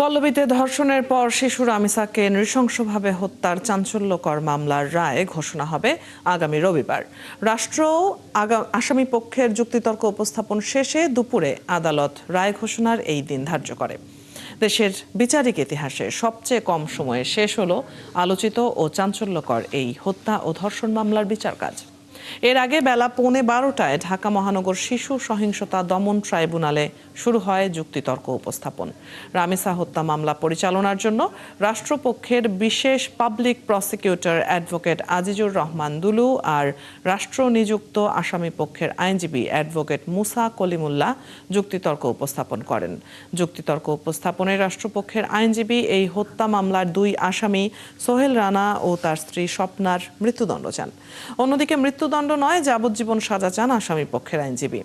পল্লবীতে ধর্ষণের পর শিশু রামিসাকে নৃশংসভাবে হত্যার চাঞ্চল্যকর মামলার রায় ঘোষণা হবে আগামী রবিবার। রাষ্ট্র আসামি পক্ষের যুক্তিতর্ক উপস্থাপন শেষে দুপুরে আদালত রায় ঘোষণার এই দিন ধার্য করে। দেশের বিচারিক ইতিহাসে সবচেয়ে কম সময়ে শেষ হলো আলোচিত ও চাঞ্চল্যকর এই হত্যা ও ধর্ষণ মামলার বিচার কাজ। এর আগে বেলা 11:15টায় ঢাকা মহানগর শিশু সহিংসতা দমন ট্রাইব্যুনালে শুরু হয় যুক্তিতর্ক উপস্থাপন। রামিসা হত্যা মামলা পরিচালনার জন্য রাষ্ট্রপক্ষের বিশেষ public prosecutor advocate Azizur Rahman Dulu আর রাষ্ট্র নিযুক্ত আসামি পক্ষের আইনজীবী অ্যাডভোকেট মুসা কলিমুল্লাহ যুক্তিতর্ক উপস্থাপন করেন। যুক্তিতর্ক উপস্থাপনে রাষ্ট্রপক্ষের আইনজীবী এই হত্যা মামলার দুই আসামি সোহেল রানা ও তার স্ত্রী স্বপ্নার মৃত্যুদণ্ড চান। অন্যদিকে মৃত্যুদণ্ড নয়, যাবজ্জীবন সাজা চান আসামি পক্ষের আইনজীবী।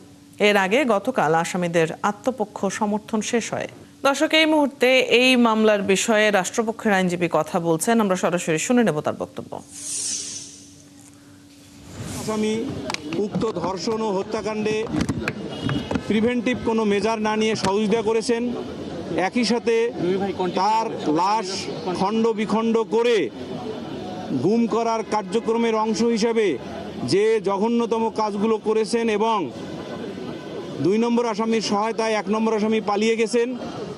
এর আগে গতকাল আসামিদের আত্মপক্ষ সমর্থন শেষ হয়। দর্শক, এই মুহূর্তে এই মামলার বিষয়ে রাষ্ট্রপক্ষের আইনজীবী কথা বলছেন, আমরা সরাসরি শুনে নেব তার বক্তব্য। আসামি উক্ত ধর্ষণ ও হত্যাকাণ্ডে প্রিভেন্টিভ কোনো মেজার না নিয়ে সহযোগিতা করেছেন, একই সাথে তার লাশ খণ্ড বিখণ্ড করে গুম করার কার্যক্রমের অংশ হিসেবে যে জঘন্যতম কাজগুলো করেছেন এবং 2 নম্বর আসামির সহায়তায় 1 নম্বর আসামি পালিয়ে গেছেন,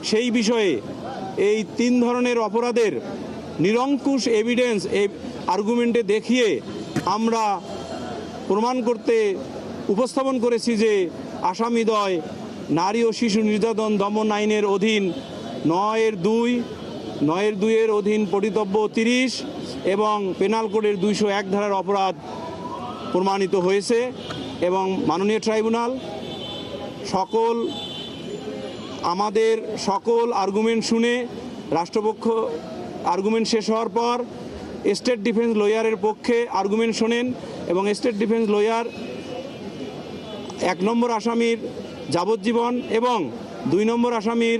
সেই বিষয়ে এই 3 ধরনের অপরাধের নিরঙ্কুশ এভিডেন্স আর্গুমেন্টে দেখিয়ে আমরা প্রমাণ করতে উপস্থাপন করেছি যে আসামিদ্বয় নারী ও শিশু নির্যাতন দমন আইনের অধীন 9(2)-এর অধীন পরিতব্য 30 এবং পেনাল কোডের 201 ধারার অপরাধ প্রমাণিত হয়েছে। এবং মাননীয় ট্রাইব্যুনাল আমাদের সকল আর্গুমেন্ট শুনে রাষ্ট্রপক্ষ আর্গুমেন্ট শেষ হওয়ার পর স্টেট ডিফেন্স লয়ারের পক্ষে আর্গুমেন্ট শোনেন এবং স্টেট ডিফেন্স লয়ার 1 নম্বর আসামির যাবজ্জীবন এবং 2 নম্বর আসামির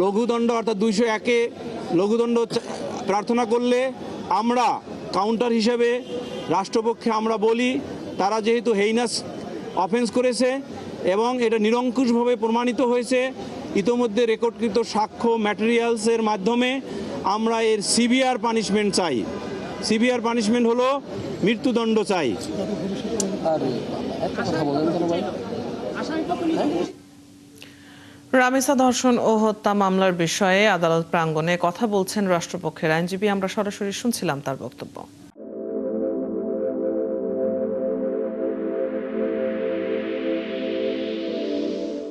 লঘুদণ্ড অর্থাৎ 201-এ লঘুদণ্ড প্রার্থনা করলে আমরা কাউন্টার হিসেবে রাষ্ট্রপক্ষে আমরা বলি তারা যেহেতু হেইনাস অফেন্স করেছে এবং এটা নিরঙ্কুশভাবে প্রমাণিত হয়েছে ইতোমধ্যে রেকর্ডকৃত সাক্ষ্য ম্যাটেরিয়ালসের মাধ্যমে, আমরা এর সিভিয়ার পানিশমেন্ট চাই। সিভিয়ার পানিশমেন্ট হলো মৃত্যুদণ্ড চাই। রামিসা ধর্ষণ ও হত্যা মামলার বিষয়ে আদালত প্রাঙ্গণে কথা বলছেন রাষ্ট্রপক্ষের আইনজীবী, আমরা সরাসরি শুনছিলাম তার বক্তব্য।